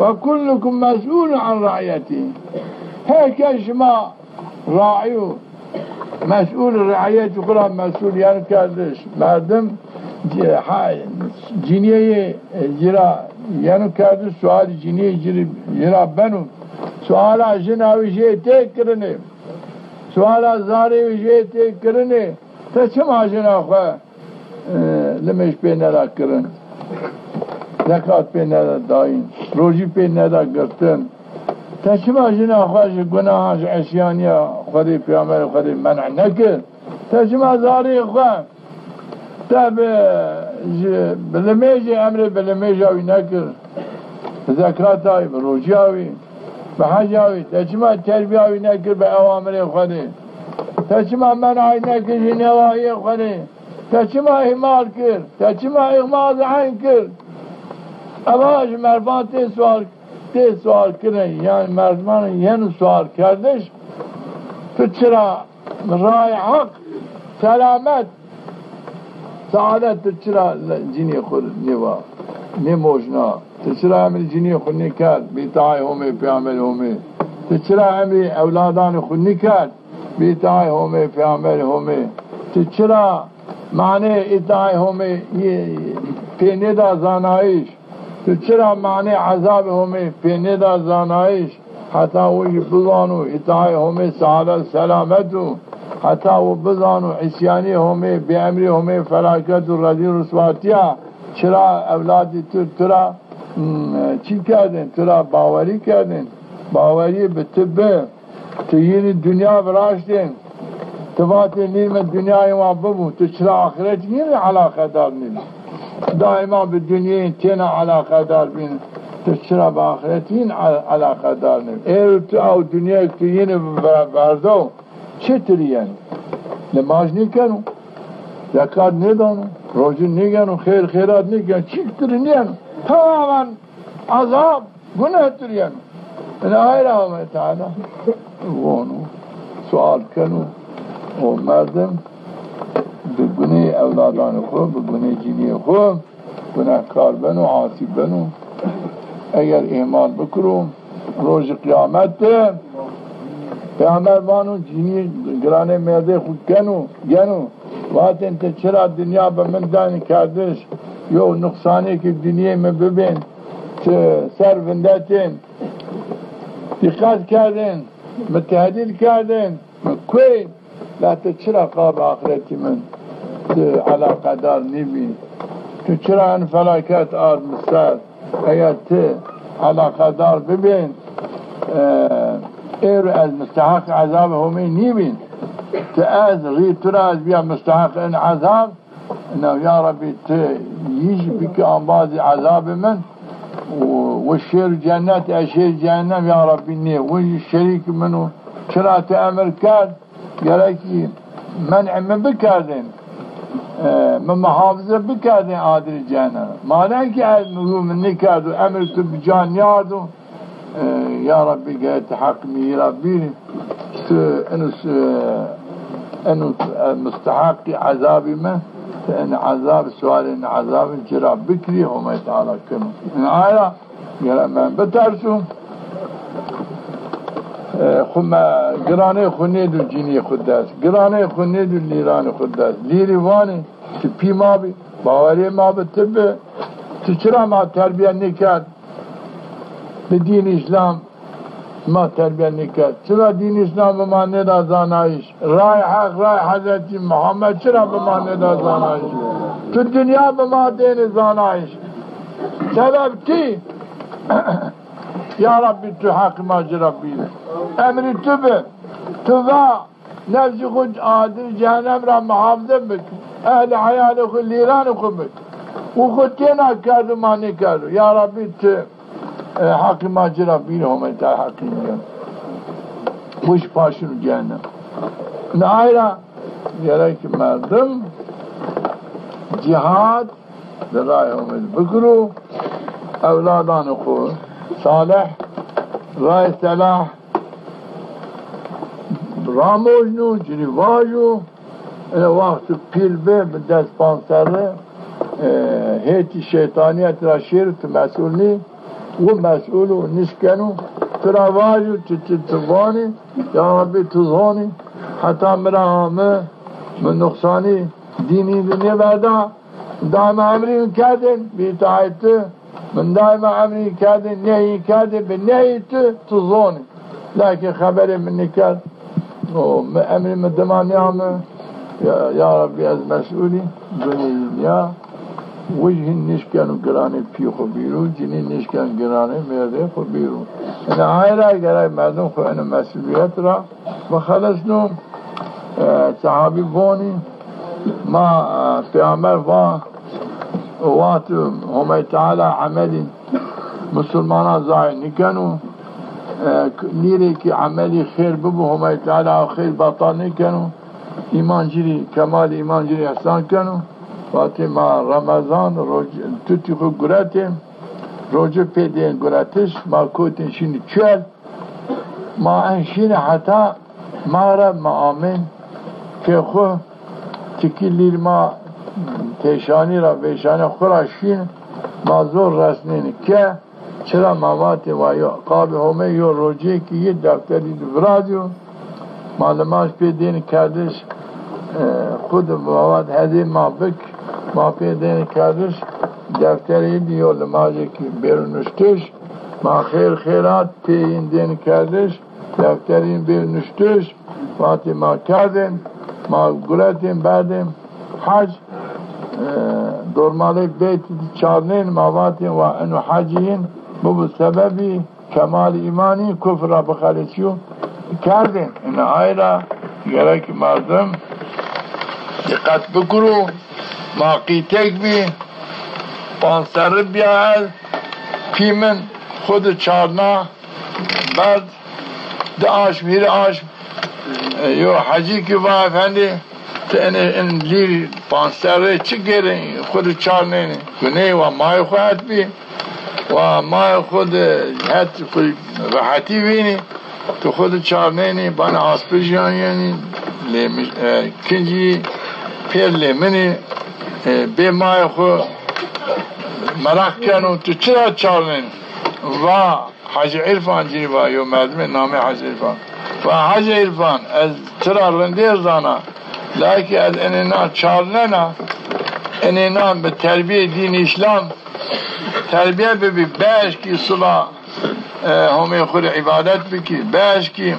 و کلکم مسئول عن رعیتی هر که شما راعی و مسئول رعیت خدا مسئولیت کردش مردم جنیه جرا یعنی کرده سوال جنیه جرا بنو سوال جناوی جه تک کرنه سوال زاری جه تک کرنه تا چما جنا خواه لمش پی ندا کرن زکات پی ندا داین روزی پی ندا گرتن تا چما جنا خواه گناهاش عصیانیا خودی پیامبر خودی منع نکر تا چما زاری خواه تا بلمیجی امر بلمیج آوی نکر زکات آوی روزی آوی به حج آوی تا چما تربیه آوی نکر به اوامر خودی تا چما منعی نکر جنواهی خودی تا چما احمال کرد تا چما اغماض عین کرد اواج مردمان تی سوال کرد یعنی مردمان یعنی سوال کردش تو چرا رای حق سلامت سعادت تو چرا جنی خود نیوا نموشنا تو چرا عمل جنی خود نکرد بیتای همه پیامبر همه تو چرا عمل اولادان خود نکرد بیتای همه پیامبر همه تو چرا معنی اتای همه پیندا زانایش تو چرا معنی عذاب همه پیندا زانایش حتی وی بزانو اتای همه سعادت سلامتو حتی و بزانو عصیانی همه بی امری همه فلاکت و رضی رسواتیا چرا اولادی ترا چی کردن ترا باوری کردن باوری به طبه تو یعنی دنیا براشتن تبات نیم دنیای ما ببون تو چرا آخرت یعنی علاقه دار نیم دائما به دنیا تینا علاقه دار بین تو چرا با آخرتین علاقه دار نمی ایر تو او دنیا که یه بردو چطوری یعنی نماز نکنو زکات ندانو روزه نگنو خیرات نگنو چطوری نیانو تماما عذاب گناه تریانو من آیره همه تعالی وانو سوال کنو و مردم به گناه اولادان خود به گناه جینی خود گناه کار بنو عاصی بنو اگر ایمان بکرو روز قیامت پیامبر بانو جینی گرانه میده خود گنو وقت انت چرا دنیا به من دانی کردش یو نقصانی که دنیا میں ببین سر وندتین دقت کردن متحدیل کردن کوی لا تو چرا قاب آخرتی من علاقه دار نبی تو چرا ان فلاکت آر مستر اگر تو علاقه دار ببین ایر از مستحق عذاب همه نیبین تو از غیر تو را از بیا مستحق این عذاب انه یا ربی تو ییش بکی آنباز عذاب من و شیر جنت اشیر جهنم یا ربی نی و شریک منو چرا تو امر کرد گرکی منع من بکردن من محافظه بکردن آدر جهنم مادن که من نکرد و امر تو بجان یاردو یا ربی گهت حق می ربی انو مستحق عذابی من ان عذاب سوال ان عذاب جرا بکری هم تعالی کنو ان آیا من بترسو خم گرانه خونه دو جینی خود دست گرانه خونه دو لیران خود دست لیری وانی تو پی ما بی باوری ما به طبه تو چرا ما تربیه نکرد به دین اسلام ما تربیه نکرد چرا دین اسلام به ما ندا زانایش رای حق رای حضرت محمد چرا به ما ندا زانایش تو دنیا به ما دین زانایش سبب چی یا ربی تو حق ما جربی امری تو به تو و نفس خود عادل جهنم را محافظه بکن اهل حیال خود لیران خود بکن و خود تینا کرد و ما نکرد یا ربی تو حق ما جربی همه تا حقی میگن خوش پاشون جهنم نهایره یاره که مردم جهاد در راه همه بکرو اولادان خود صالح رای صلاح راموجنو جریواجو وقت پیل به دست پانسره هیتی شیطانیت را شیر تو مسئول نی و مسئولو نشکنو تراواجو تبانی یا ربی تزانی حتی مرا همه من نقصانی دینی دنیا بردا دائم امری کردن بیتایت من دائما عملی کرده نهی کرده به نهی تو زونه لکن خبری من نکرد و امری من دمانی همه یا ربی از مسئولی دنیا وجه نشکن و گرانه پی خو بیرون جنی نشکن گرانه مرده خو بیرون این آیره گره مردم خو این مسئولیت را بخلصنو صحابی بونی ما پیامبر وات همه تعالی عملی مسلمان ظاهر نکنو نیره که عملی خیر ببو همه تعالی خیر باطل نکنو ایمان جری کمال ایمان جری احسان کنو وقتی ما رمضان توتی خود گراتیم روزه پیدین گراتش ما کوتین شینی چل ما انشین حتی ما را آمین که خود تکیلیر ما تیشانی را بیشانی خوراشین ما زور رسنین که چرا مواد و قاب همه یا روجه که یه دفتری برادیو معلوماش پیدین کردش خود مواد هدی ما بک ما پیدین کردش دفتری دیو لماجه که بیرونشتش ما خیرات پیدین کردش دفتری بیرونشتش وقتی ما کردیم ما گراتیم بعدیم حج دورمالی بیت چارنین مواتین و انو حجین بو سببی کمال ایمانی کفر را بخالصیو کردین این آیره گره که مردم دقت بکرو ما قیتک بی پانسر بیاد پیمن خود چارنا بعد داش میر آش یو حجی کی با افندی این لیر پانستره چی گره خود چارنه گنه و مای خواهد بی و مای خود حت راحتی بینی تو خود چارنه نی بنا آسپیجان یعنی کنجی پیر لیمنی به مای خود مراق کنو تو چرا چارنه و حج عرفان جی و یو مردم نام حج عرفان و حج عرفان از چرا رنده زانا لکه از انینا چارنه انینا به تربیه دین اسلام تربیه ببی باش کی صلاح همه خود عبادت بکی باش کی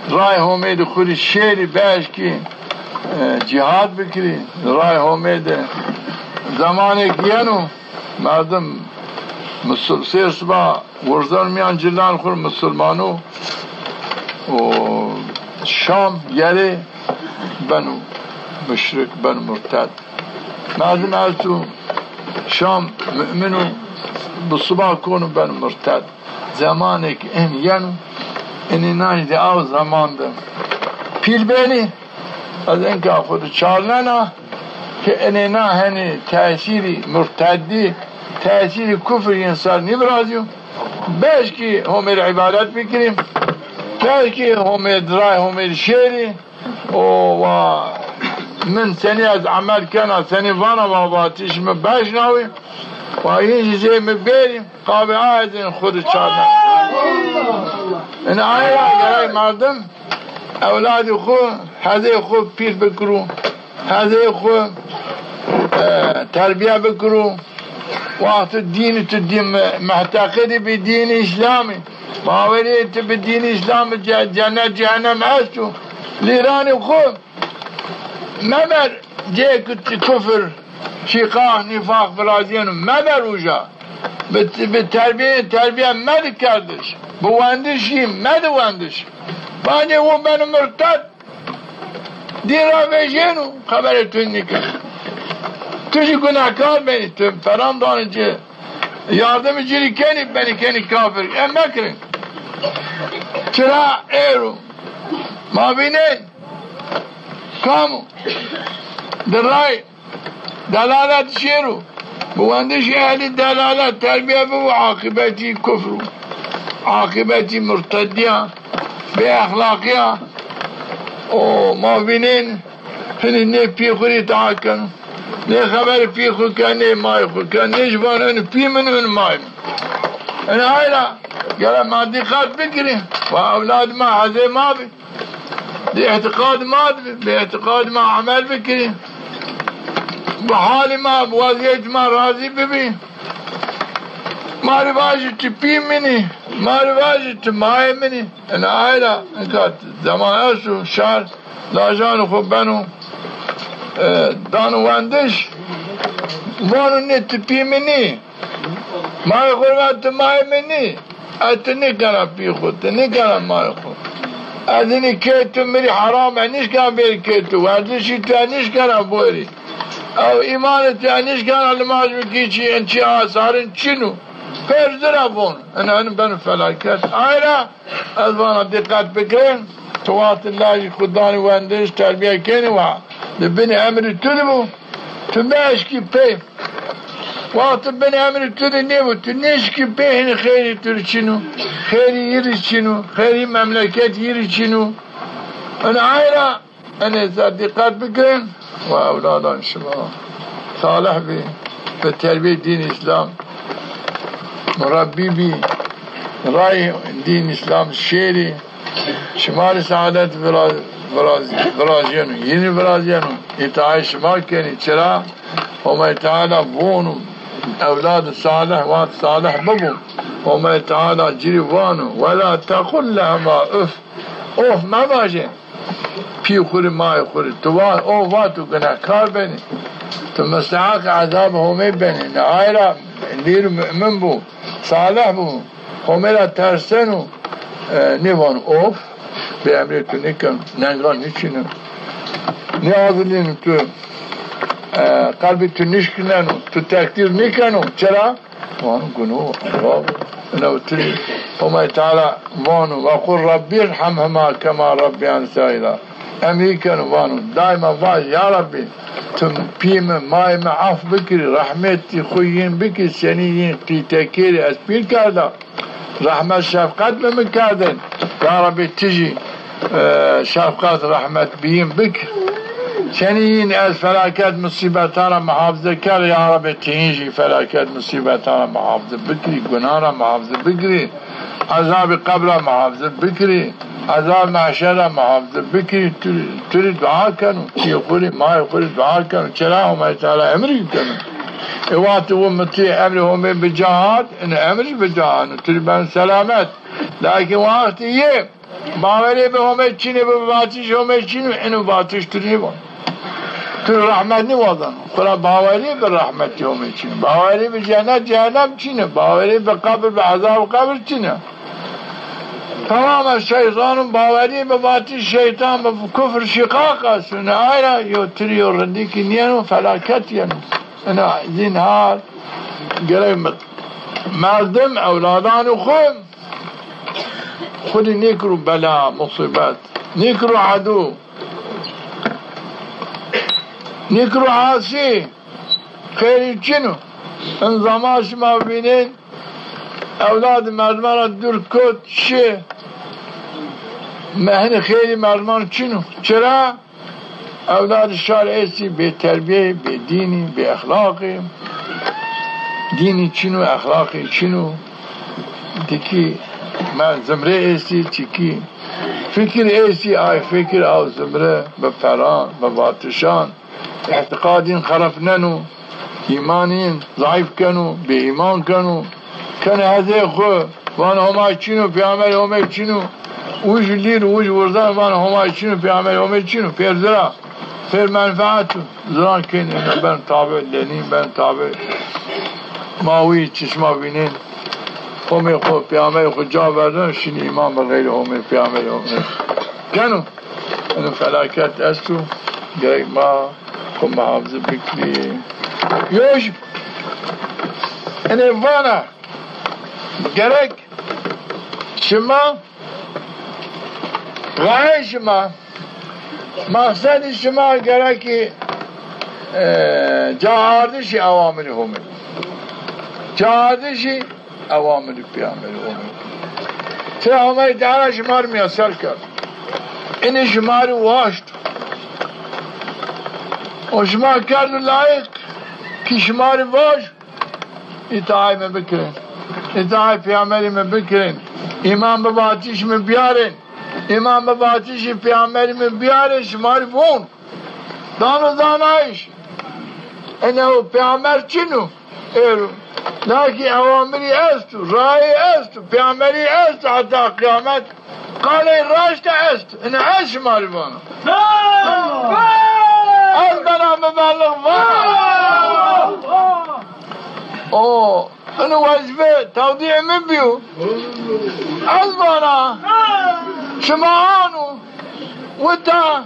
رای همه ده خود شیری باش کی جهاد بکری رای همه ده زمانه کیانو مردم سه صبح ورزان میان جلان خور مسلمانو و شام یاره بنو مشرک بنو مرتد مردم از تو شام مؤمنو بالصبح كونوا بنو مرتد زمانك ان ينو اني ناجد او زمان ده پیل بینی از اینکه خود چارلنا که انینا هنی تأثیری مرتدی تأثیری کفر انسان نبرازیو باش که همه عبادت بکریم باش که همه درای همه شیری و من سنی از عمل کنه سنی وانا باباتیش من باش ناوی و این چیزی مبیریم قابل آیدین خود چارلنا این آیه مردم اولاد خود هذه خود پیر بکرو هذه خود تربیه بکرو وقت الدين تدين معتقد بدين اسلامي ما وليت بدين اسلام جنة جهنم عشتو ليراني وخوم ممر جيك كفر شقاق نفاق برازيان ممر وجا بالتربية ما ذكردش بواندشي ما دواندش باني هو من مرتد دين رافيجينو خبرتوني كده تجي günahkar beni falan danıcı yardımcı keni beni keni kafir emekrin çıra eru mabine kamu deray dalalet şeru bu anda şehri dalalet terbiye bu akıbeti küfru akıbeti murtadiya be ahlakiya o mabinin hani ne piyakuri tahakkın ne haber fi hukan ne may hukan ne jban en fi min may ana hayra yara ma dikkat fikri ve evlad ma haze ma bi باعتقاد ما باعتقاد ما عمل fikri bu hali ma bu vaziyet ma razı bebi ma rivajı tipi mini ma rivajı timay mini ana hayra kat zaman asu şar la janu khubanu دانوانش وانو نت پیمنی مای خورات مای منی اتنی کنا پی خود تنی کنا مای خود ادنی که تو میری حرام انیش کنا بری که تو ورزشی تو انیش کنا بوری او ایمان تو انیش کنا لماز بکی چی انچی آثارن چینو فرزر افون انا بنو فلاکت آیرا از وانا دقت بکرین توات الله خدانی واندش تربیه کنی و بني امر تلبو تماشكي بيه وقت بني امر تلبو تنشكي بيه خيري ترشنو خيري يرشنو خيري مملكات يرشنو انا عايرة انا صديقات بكرين واولادا ان شاء الله صالح بي بالتربية دين اسلام مربي بي راي دين اسلام الشيري شمال سعادت برازيانو يني برازيانو يتعايش ماكني ترى وما يتعالى بونو أولاد صالح وات صالح ببو وما يتعالى جريوانو ولا تقل لهما أف أوف ما باجي في خوري ما يخوري توان أو واتو قنا كار بني ثم استعاق عذابه مي بني نعايرا لير مؤمن بو صالح بو وملا ترسنو نيوان أوف به امریکا نکن نگران نیچینم نیازلین تو قلبی تو نشکنن تو تقدیر نکنو چرا؟ وانو قنو أمراض إنه تري وما تعالى وانو وقل ربي ارحمهما كما ربيان صغيرا أمريكا وانو دائما واج يا ربي تم بيم ماي معاف بكري رحمتي خوين بكري سنين قيتكيري أسبيل كاردا رحمة شفقات بمن كاردن يا ربي تجي شفقات رحمة بيم بكر سنين از فلاكات مصيبتانا محافظة كار يا ربي تهيجي فلاكات مصيبتانا محافظة بكري قنانا محافظة بكري عذاب قبر محافظة بكري عذاب معشرة محافظة بكري تريد دعا كانوا يقولي ما يقولي دعا كانوا چراهم يتعالى امري كانوا وقت ومتي امرهم بجهاد ان امري بجهاد تريد بان سلامات لكن وقت يه باوري بهم اتشيني بباتش هم اتشيني انو باتش تريبون تو رحمت نوازن خلا باوری به رحمت یوم چینه باوری به جهنم چینه باوری به قبر به عذاب قبر چینه تمام از شیطان باوری به باطل شیطان به کفر شقاق است نه ایرا یو تریو رندی کی نیانو فلاکت یانو انا زین حال گره مردم اولادان خود نیکرو بلا مصیبت نیکرو عدو نیکرو عاصی خیلی چینو انظاما شما بینید اولاد مردمان را دور کد چه مهن خیلی مردمان چینو چرا؟ اولاد شارعیسی به تربیه به دینی به اخلاقی دینی چینو اخلاقی چینو دیکی من زمره ایسی چیکی فکر ایسی آی فکر آو زمره به فران به باتشان اعتقادين خرفنانو إيمانين ضعيف كانوا بإيمان كانوا كان هذا أخوة وانا هما يتشينوا في عمل هما يتشينوا وش الليل وش ورزان وانا هما يتشينوا في عمل هما يتشينوا في الزراع في المنفعته زران كين إنه بان طابع لنين بان طابع ماوي تشما بينين هما يقول في عمل يقول جابردان شين إيمان بغير هما في عمل هما كانوا إنه فلاكات أستو جاي ما كم محافظة بكري يوش إنه فانا gerek şema gaye şema maksad şema gerek ki cahardişi avamiri hume cahardişi avamiri peygameri hume sen Allah'ı Teala şemar miyasar kar ini şemarı vaşt o şemar kardı layık ki şemarı vaş itaat me bekleyin itaat peygamberime bekleyin İmam baba ateşimi biyarin İmam baba ateşi peygamberime biyarin şemarı von dano danayış enehu peygamber çinu eru lakin avamiri estu rayi estu peygamberi estu hatta kıyamet kale raşta estu ene es şemarı von az bana müballık var o أنا وظيفة توضيع من بيو أزبانا شمعانو وتا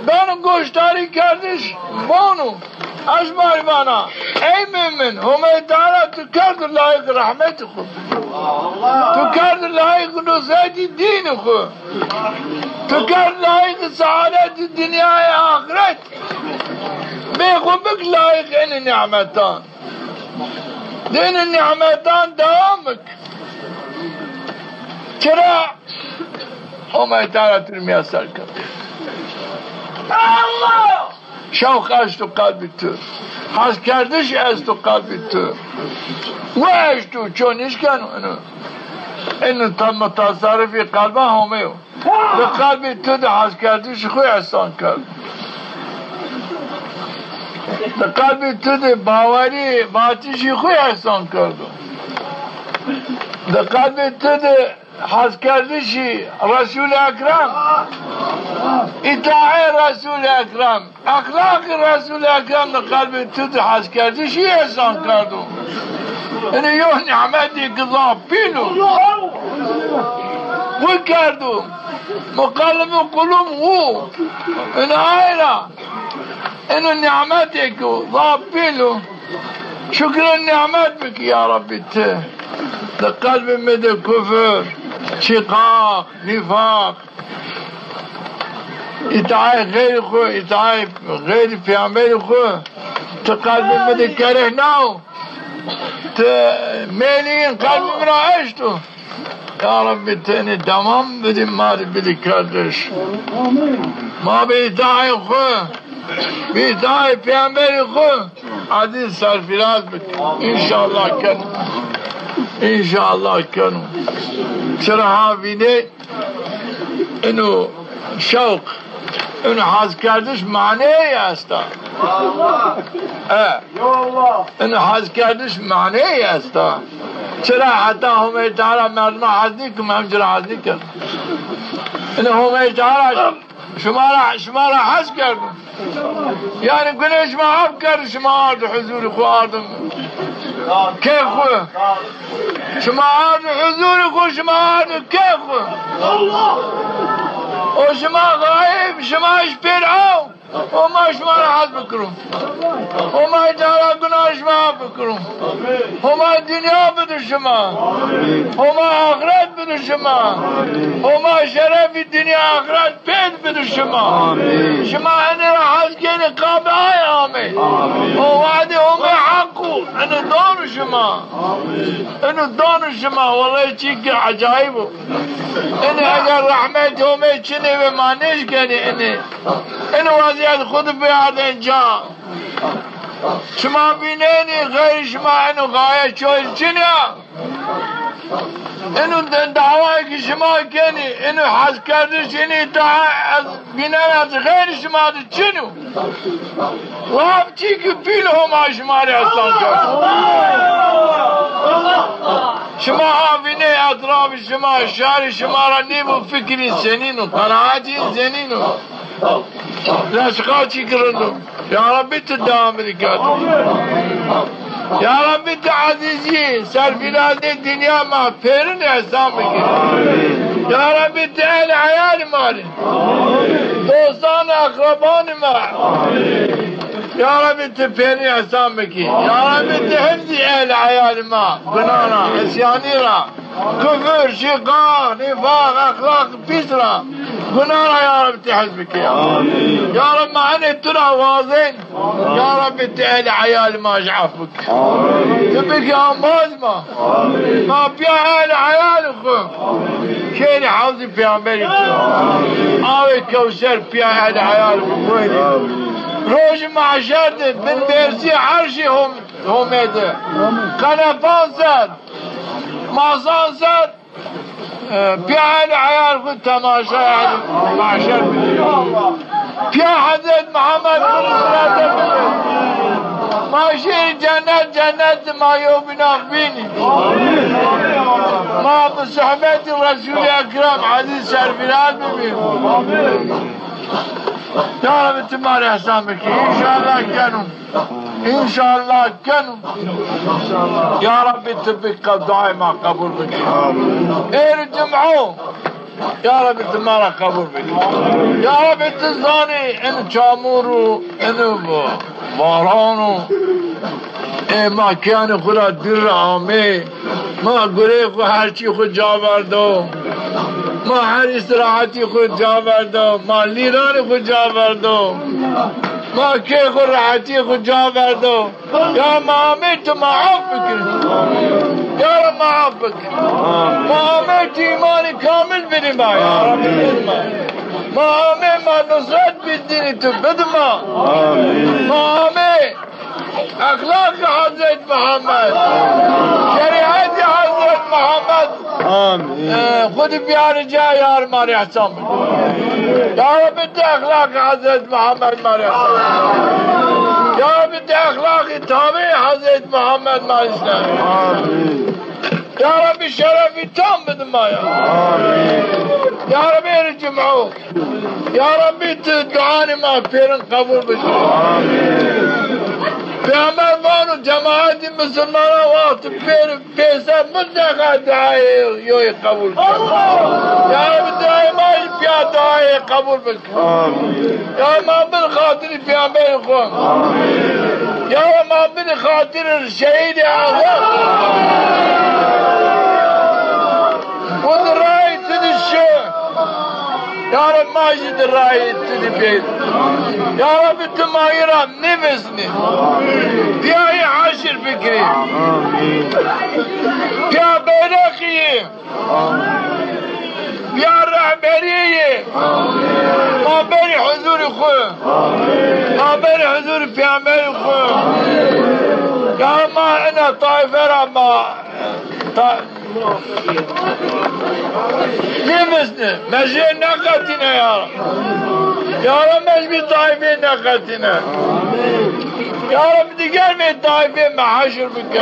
بانو گوشتاری کردش بانو أزبار بانا أي من هم تعالى تكرد لايق رحمت خود تكرد لايق نصرت الدين خود تكرد لايق سعادة الدنيا آخرت بيخو بك لايق إن نعمتان دين النعمتان دوامك چرا هم اتارة الميسر کرد الله شوق از تو قلبی تو حس کردش از تو قلبی تو و از تو چونش کنو اینو تا متصرفی قلبه همه به قلبی تو ده حس کردش خوی احسان کرد در قلبی تو ده باوری باتشی خوی احسان کردو در قلبی تو ده حس کردشی رسول اکرم اطاعه رسول اکرم اخلاق رسول اکرم در قلبی تو ده حس کردشی احسان کردو اینه یه نعمتی کذاب بینو و کردو مقلب قلوب هو اینه آیرا اینو نعمتی که ضاب بینو شكر النعمات بك يا ربي قلب مدى كفر شقاق نفاق إتعاي غير خو إتعاي غير في عمل خو تقلب مدى كرهناه ميلين قلب من عشته يا ربي تاني تمام بدي ما بدي كردش ما بيتعاي خو بيتعاي في عمل خو عزيز سرفراز بك إن شاء الله كانوا إن شاء الله كانوا شرحا بيني إنه شوق إنه حاز كردش معناه أستا إنه حاز كردش معناه أستا شرح حتى هم يتعالى مردنا حزنيكم هم جرى حزنيكم إنه هم يتعالى شمارا حز كردوا يعني قليش ما أفكر شما عارض حضوري خو عارض كيف خو شما عارض حضوري خو شما عارض كيف خو وشما غايب شما اش بيرعو وما شما راح بكرم وما يدارا قناة شما بكرم وما الدنيا بدو شما وما آخرت بدو شما وما شرف الدنيا آخرت بيت بدو شما شما اني راح ازكيني قابعي آمين ووعدي هم حقو انو دونو شما انو دونو شما والله يشيك عجائبو اني اگر رحمت هم چني وما نشكني اني وضعيت خود بيعد انجا شما بينيني غير شما انو غاية شويل چنيا انو دعوائي شما كني انو حس کردش اني بينيني غير شما دي چنو واب چيك بيل هما شما ري اصلا کرد شما آفيني اطراف شما شعر شما را نيبو فكري سنينو قناعاتي سنينو لاشقاتي كرنو يا ربي تدام ركاتو يا ربي عزيزي سرفلاد الدنيا ما فيرن احسان بكي يا ربي تعالى عيالي مالي دوستان اقربان ما يا ربي تفيرني احسان بكي يا ربي تحفظي اهل عيالي ما بنانا اسياني را كفر شقاق نفاق اخلاق بيسرا قنانا يا رب تحزبك يا رب ما انا ترى واضين يا رب تعالى عيال ما جعفك تبك يا مازما ما بيا اهل عيال اخو كيني حوزي في امريكا اوي كوسر بيا اهل عيال اخو روش معشرت من بيرسي عرشي هم هده قنفان زد مازان زد بيا عيال خود تماشا يعني معشر بيا حضرت محمد صلى الله عليه ماشي جنة ما يومنا بيني ما بصحبة الرسول الأكرم حديث شرفيات ببين يا رب تماري احسان بك ان شاء الله كانوا ان شاء الله كانوا يا رب تبقى دعاء ما قبول بك ارجمعوا يا رب تمارا قبول بك يا رب تزاني ان چامورو ان بارانو ما كان خلا در عامه ما گریخ و هرچی خود جا بردو ما هر استراحتی خود جا بردو ما لیران خود جا بردو ما که خود راحتی خود جا بردو یا محمد تو معاف بکن یا رب معاف بکن محمد ایمان کامل بدیم یا رب محمد ما نصرت بدینی تو بدما محمد اخلاق حضرت محمد شریعت حضرت محمد خود بیار جا یار ماری احسان یا رب انت اخلاق حضرت محمد ماری احسان یا رب انت اخلاق تابع حضرت محمد ماری احسان يا رب شرفي تام بدم يا رب ارجمعوا يا رب دعاني ما فيرن قبول بشر پیامبر وانو جماعت مسلمان وقت پیسه مدقا دعای یوی قبول کن یا رب دعای مایی پیا دعای قبول بکن یا ما بالخاطر پیامبر خون يا رب ما بني خاطر الشهيد أعظم ودراية الشيخ يا رب ماجد الراية البيت يا رب التمايرة نفسني يا عاشر فكري يا بيرقية يا رهبرية ما بين حضور خوه ما بين حضور في عمل خوه يا ما انا طائفة ما نفسنا مجي نقتنا يا رب مجي طائفين نقتنا يا رب دقال من طائفين محاشر بك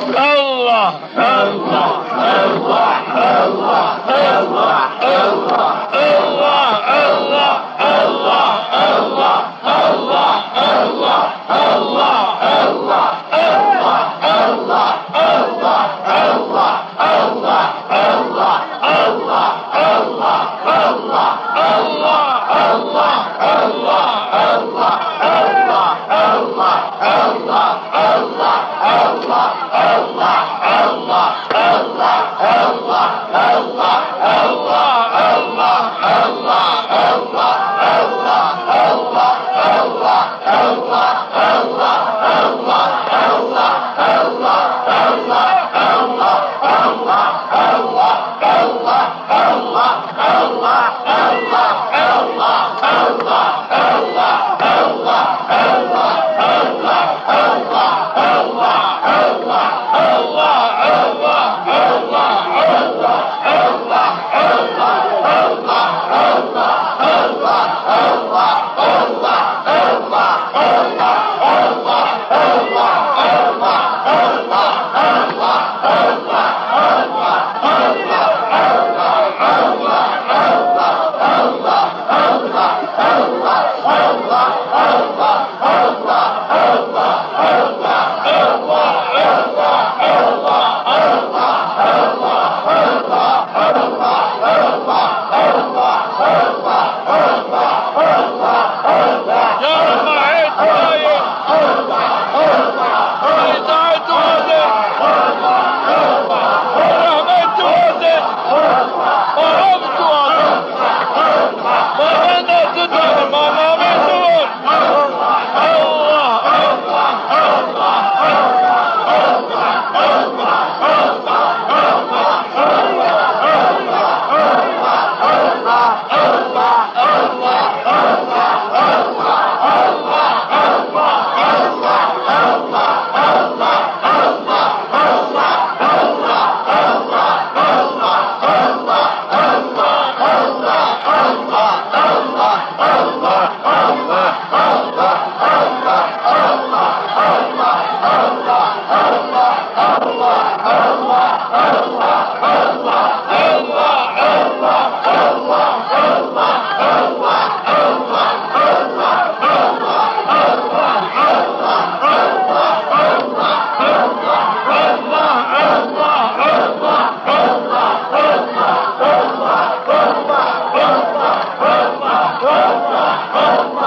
الله الله الله الله الله الله الله الله الله الله الله الله الله Allah